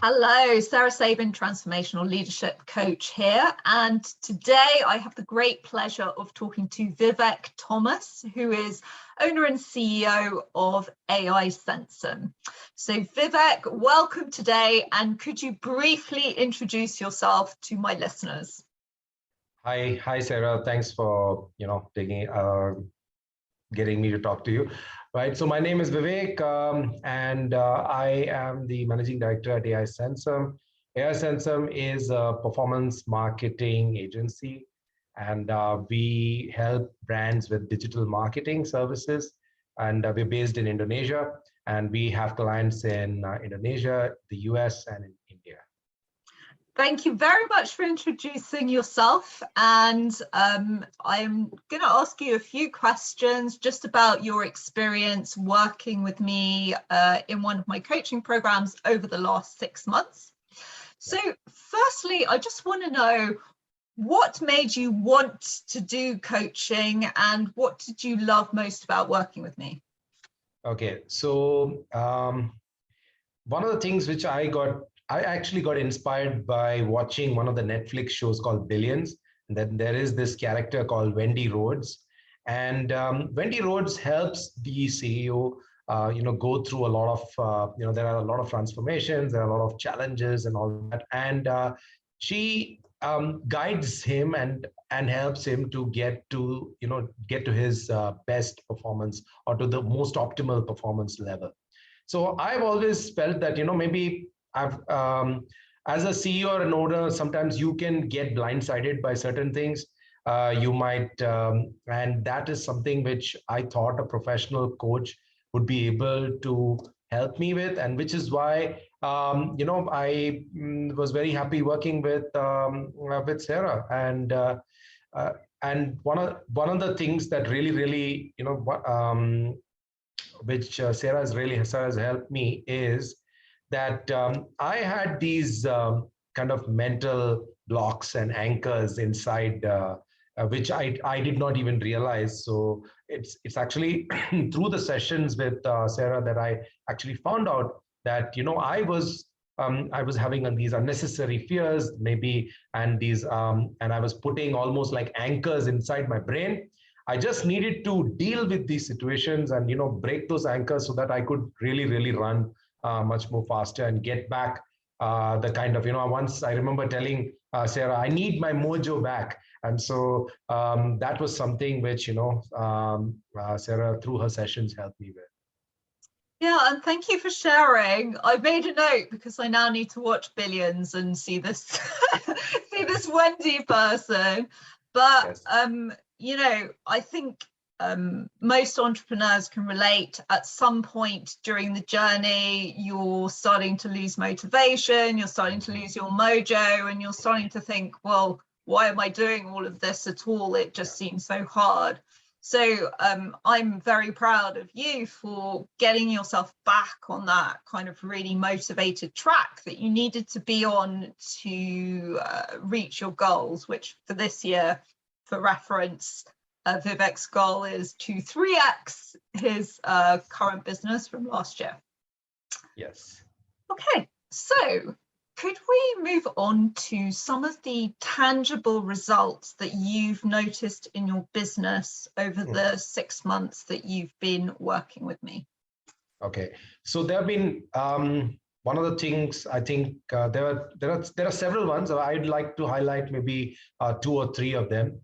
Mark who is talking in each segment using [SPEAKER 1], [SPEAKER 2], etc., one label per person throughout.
[SPEAKER 1] Hello, Sarah Sabin, Transformational Leadership Coach here. And today I have the great pleasure of talking to Vivek Thomas, who is owner and CEO of AI Sensum. So Vivek, welcome today. And could you briefly introduce yourself to my listeners?
[SPEAKER 2] Hi, Sarah. Thanks for getting me to talk to you. Right. So my name is Vivek, and I am the managing director at AI Sensum. AI Sensum is a performance marketing agency, and we help brands with digital marketing services. And we're based in Indonesia, and we have clients in Indonesia, the US, and in India.
[SPEAKER 1] Thank you very much for introducing yourself. And I'm going to ask you a few questions just about your experience working with me in one of my coaching programs over the last 6 months. So firstly, I just want to know, what made you want to do coaching and what did you love most about working with me?
[SPEAKER 2] Okay, so one of the things which I actually got inspired by watching one of the Netflix shows called Billions. And then there is this character called Wendy Rhodes. And Wendy Rhodes helps the CEO, go through a lot of, there are a lot of transformations, there are a lot of challenges and all that. And she guides him and helps him to get to his best performance or to the most optimal performance level. So I've always felt that, maybe as a CEO or an owner, sometimes you can get blindsided by certain things. You might, and that is something which I thought a professional coach would be able to help me with, and which is why, I was very happy working with Sarah. And one of the things that really, which Sarah has helped me is that I had these kind of mental blocks and anchors inside, which I did not even realize. So it's actually through the sessions with Sarah that I actually found out that I was having these unnecessary fears, maybe, and I was putting almost like anchors inside my brain. I just needed to deal with these situations and break those anchors so that I could really run much more faster and get back the kind of once I remember telling Sarah, I need my mojo back. And so that was something which Sarah through her sessions helped me with.
[SPEAKER 1] Yeah, and thank you for sharing. I made a note because I now need to watch Billions and see this see this Wendy person. But yes. I think most entrepreneurs can relate. At some point during the journey, you're starting to lose motivation, you're starting to lose your mojo, and you're starting to think, well, why am I doing all of this at all? It just seems so hard. So I'm very proud of you for getting yourself back on that kind of really motivated track that you needed to be on to reach your goals, which for this year, for reference, Vivek's goal is to 3x his current business from last year.
[SPEAKER 2] Yes.
[SPEAKER 1] Okay, so could we move on to some of the tangible results that you've noticed in your business over the 6 months that you've been working with me?
[SPEAKER 2] Okay, so there have been one of the things, I think there are several ones. I'd like to highlight maybe 2 or 3 of them.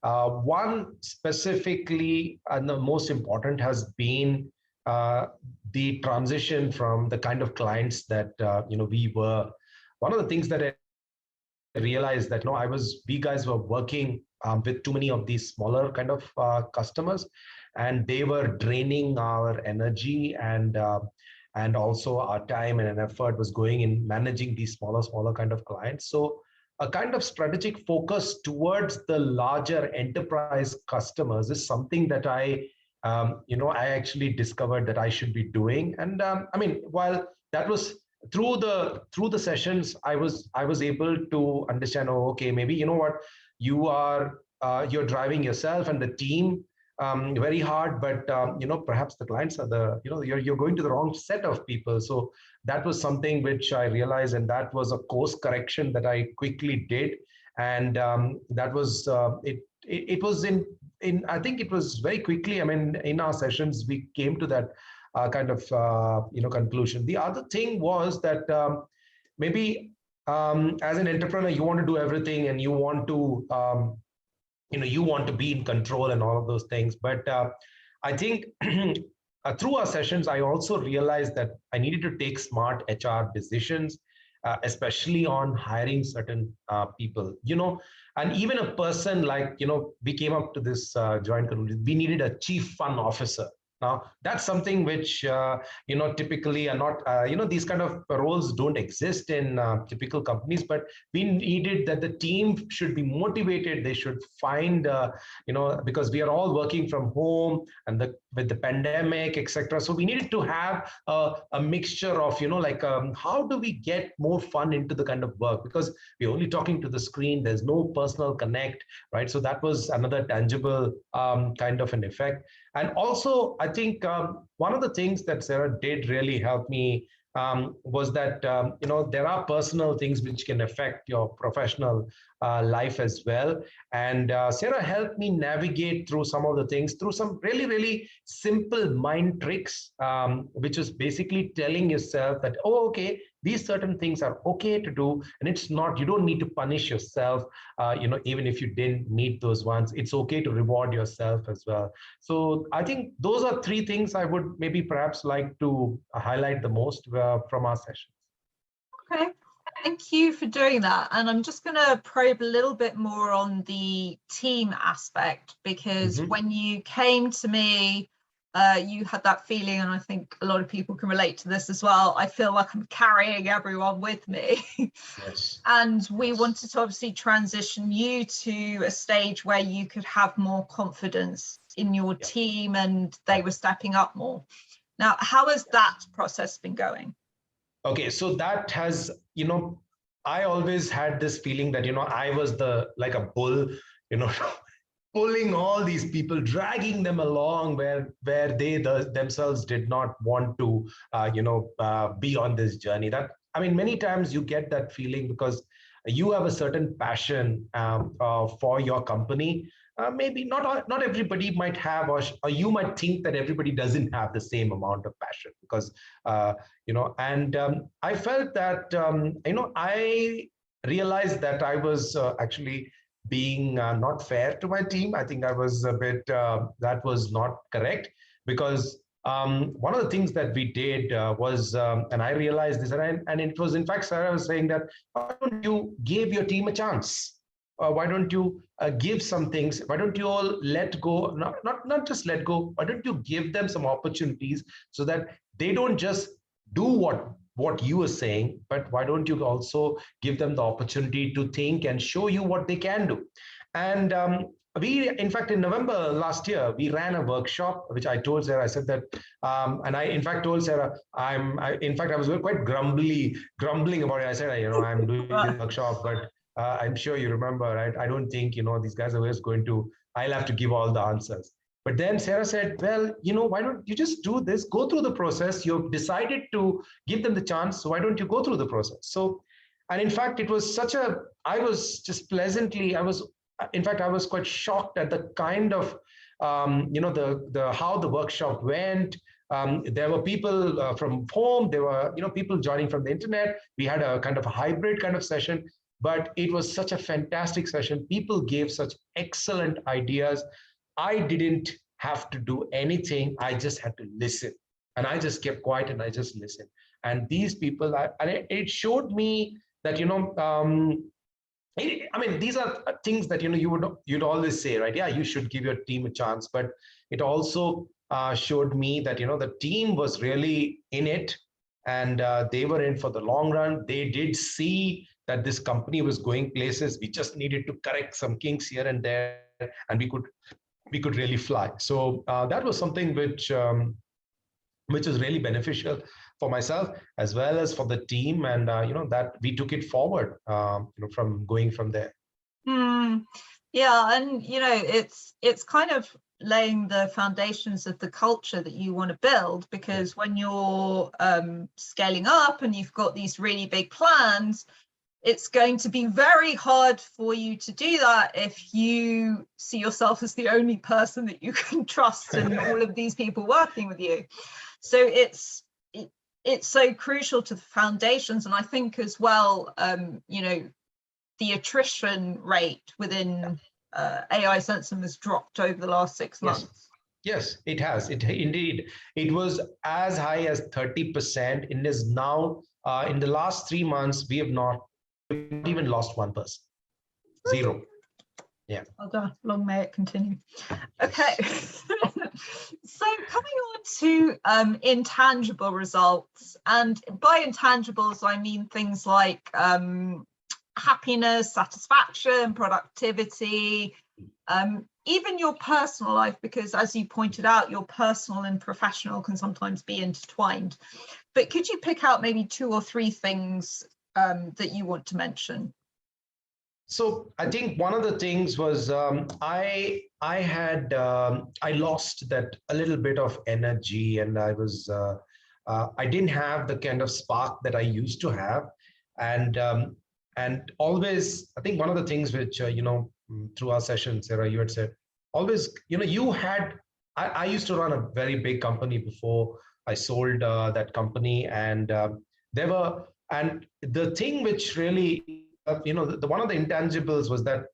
[SPEAKER 2] One specifically, and the most important, has been the transition from the kind of clients that we were. One of the things that I realized that we guys were working with too many of these smaller kind of customers, and they were draining our energy and also our time and an effort was going in managing these smaller kind of clients. So a kind of strategic focus towards the larger enterprise customers is something that I actually discovered that I should be doing. And while that was through the sessions, I was able to understand, okay, maybe you're driving yourself and the team very hard, but perhaps the clients are you're going to the wrong set of people. So that was something which I realized, and that was a course correction that I quickly did. And that was it. It was in I think it was very quickly. I mean, in our sessions, we came to that kind of conclusion. The other thing was that maybe as an entrepreneur, you want to do everything, and you want to you want to be in control and all of those things. But I think through our sessions, I also realized that I needed to take smart HR decisions, especially on hiring certain people, and even a person like, we came up to this joint conclusion, we needed a chief fun officer. Now, that's something which, typically are not, these kind of roles don't exist in typical companies, but we needed that the team should be motivated. They should find, because we are all working from home and with the pandemic, etc. So we needed to have a mixture of, how do we get more fun into the kind of work? Because we're only talking to the screen, there's no personal connect, right? So that was another tangible kind of an effect. And also, I think one of the things that Sarah did really help me was that, there are personal things which can affect your professional life as well. And Sarah helped me navigate through some of the things, through some really, really simple mind tricks, which is basically telling yourself that, oh, okay, these certain things are okay to do. And it's not, you don't need to punish yourself, even if you didn't meet those ones. It's okay to reward yourself as well. So I think those are three things I would maybe perhaps like to highlight the most from our session.
[SPEAKER 1] Okay, thank you for doing that. And I'm just going to probe a little bit more on the team aspect, because when you came to me, you had that feeling, and I think a lot of people can relate to this as well. I feel like I'm carrying everyone with me.
[SPEAKER 2] Yes.
[SPEAKER 1] And we wanted to obviously transition you to a stage where you could have more confidence in your team and they were stepping up more. Now, how has that process been going?
[SPEAKER 2] Okay, so that has, I always had this feeling that, I was like a bull, pulling all these people, dragging them along where they themselves did not want to, be on this journey. That, I mean, many times you get that feeling because you have a certain passion for your company. Maybe not everybody might have, or you might think that everybody doesn't have the same amount of passion, because and I felt that I realized that I was actually being not fair to my team. I think I was a bit that was not correct, because one of the things that we did was, and I realized this, and it was, in fact, Sarah was saying that, why don't you give your team a chance? Why don't you give some things? Why don't you all let go? Not just let go. Why don't you give them some opportunities so that they don't just do what you are saying, but why don't you also give them the opportunity to think and show you what they can do? And we, in fact, in November last year, we ran a workshop, which I told Sarah. I said that, and I, in fact, told Sarah, I was quite grumbling about it. I said, I'm doing this workshop, but I'm sure you remember, right? I don't think, these guys are just going to, I'll have to give all the answers. But then Sarah said, well, why don't you just do this? Go through the process. You've decided to give them the chance. So why don't you go through the process? So, and in fact, it was I was just pleasantly, I was quite shocked at the kind of, how the workshop went. There were people from home. There were, people joining from the internet. We had a kind of a hybrid kind of session. But it was such a fantastic session. People gave such excellent ideas. I didn't have to do anything. I just had to listen. And I just kept quiet and I just listened. And these people, it showed me that, these are things that, you'd always say, right? Yeah, you should give your team a chance. But it also showed me that, the team was really in it, and they were in for the long run. They did see that this company was going places. We just needed to correct some kinks here and there, and we could really fly. So that was something which is really beneficial for myself as well as for the team, and that we took it forward from there.
[SPEAKER 1] Yeah, and it's kind of laying the foundations of the culture that you want to build, because when you're scaling up and you've got these really big plans, it's going to be very hard for you to do that if you see yourself as the only person that you can trust and all of these people working with you. So it's so crucial to the foundations. And I think as well, you know, the attrition rate within AI Sensum has dropped over the last 6 months.
[SPEAKER 2] Yes, it has. Indeed, it was as high as 30%. It is now, in the last 3 months, we have not even lost one person. Zero. Yeah.
[SPEAKER 1] Well done. Long may it continue. Okay. So coming on to intangible results, and by intangibles, I mean things like happiness, satisfaction, productivity, even your personal life, because as you pointed out, your personal and professional can sometimes be intertwined. But could you pick out maybe 2 or 3 things that you want to mention?
[SPEAKER 2] So I think one of the things was I lost that a little bit of energy, and I didn't have the kind of spark that I used to have, and always I think one of the things which you know, through our session, Sarah, you had said always, you know, you had I used to run a very big company before I sold that company, and the thing which really you know, one of the intangibles was that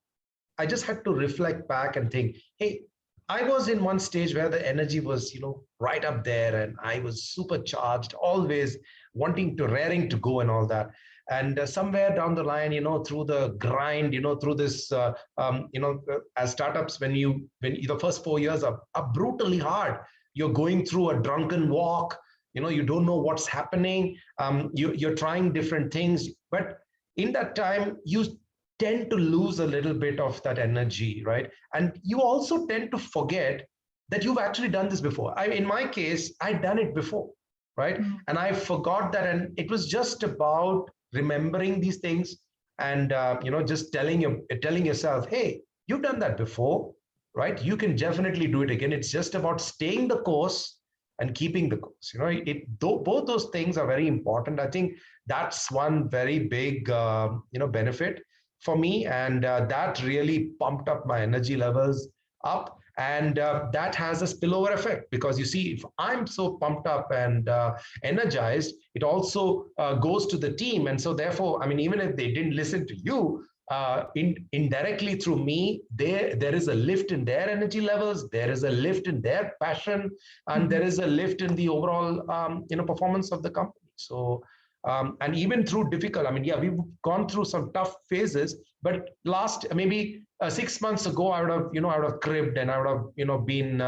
[SPEAKER 2] I just had to reflect back and think, hey, I was in one stage where the energy was, you know, right up there, and I was supercharged, always raring to go and all that. And somewhere down the line, you know, through the grind, you know, through this, as startups, when the first 4 years are brutally hard, you're going through a drunken walk, you know, you don't know what's happening. You're trying different things, but in that time, you tend to lose a little bit of that energy, right? And you also tend to forget that you've actually done this before. In my case, I'd done it before, right? Mm-hmm. And I forgot that, and it was just about remembering these things, and you know, just telling yourself, hey, you've done that before, right? You can definitely do it again. It's just about staying the course and keeping the course. You know, both those things are very important. I think that's one very big benefit for me, and that really pumped up my energy levels up, and that has a spillover effect, because you see, if I'm so pumped up and energized, it also goes to the team. And so therefore, I mean, even if they didn't listen to you, indirectly through me, there is a lift in their energy levels, there is a lift in their passion, and there is a lift in the overall performance of the company. So and even through difficult, I mean, yeah, we've gone through some tough phases, but last maybe 6 months ago, I would have cribbed, and I would have been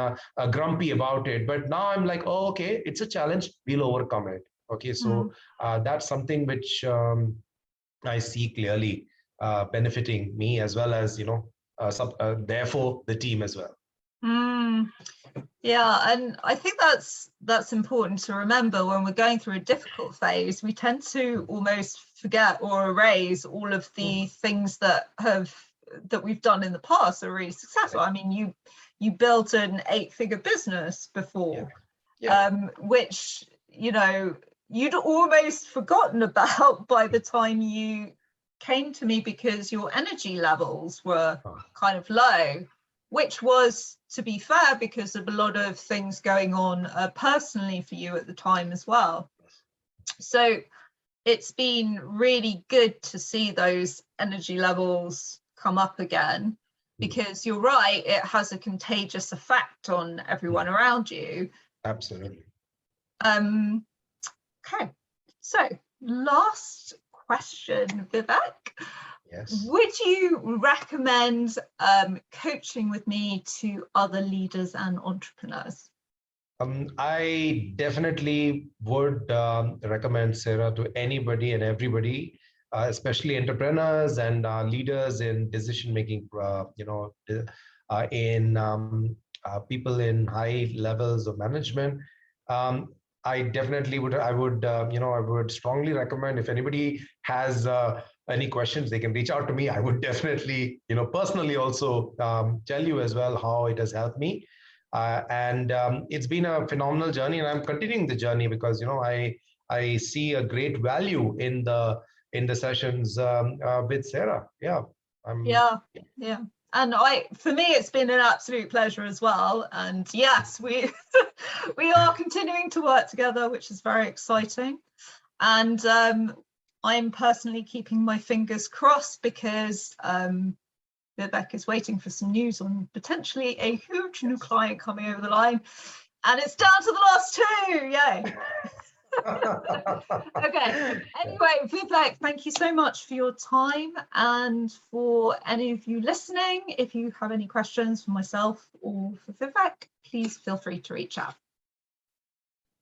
[SPEAKER 2] grumpy about it. But now I'm like, oh, okay, it's a challenge, we'll overcome it. Okay, so that's something which I see clearly benefiting me, as well as therefore the team as well.
[SPEAKER 1] Yeah, and I think that's important to remember. When we're going through a difficult phase, we tend to almost forget or erase all of the things that we've done in the past that are really successful. I mean, you built an 8-figure business before, which, you know, you'd almost forgotten about by the time you came to me, because your energy levels were kind of low, which was, to be fair, because of a lot of things going on personally for you at the time as well. So it's been really good to see those energy levels come up again, because you're right, it has a contagious effect on everyone around you.
[SPEAKER 2] Absolutely.
[SPEAKER 1] Okay, so last question, Vivek.
[SPEAKER 2] Yes.
[SPEAKER 1] Would you recommend coaching with me to other leaders and entrepreneurs?
[SPEAKER 2] I definitely would recommend, Sarah, to anybody and everybody, especially entrepreneurs and leaders in decision-making, in people in high levels of management. I definitely would. I would strongly recommend, if anybody has any questions, they can reach out to me. I would definitely, personally also tell you as well how it has helped me. And it's been a phenomenal journey, and I'm continuing the journey because I see a great value in the sessions with Sarah. Yeah.
[SPEAKER 1] Yeah. And for me, it's been an absolute pleasure as well. And yes, we we are continuing to work together, which is very exciting. And I'm personally keeping my fingers crossed because Vivek is waiting for some news on potentially a huge new client coming over the line. And it's down to the last two. Yay. Okay. Anyway, Vivek, thank you so much for your time. And for any of you listening, if you have any questions for myself or for Vivek, please feel free to reach out.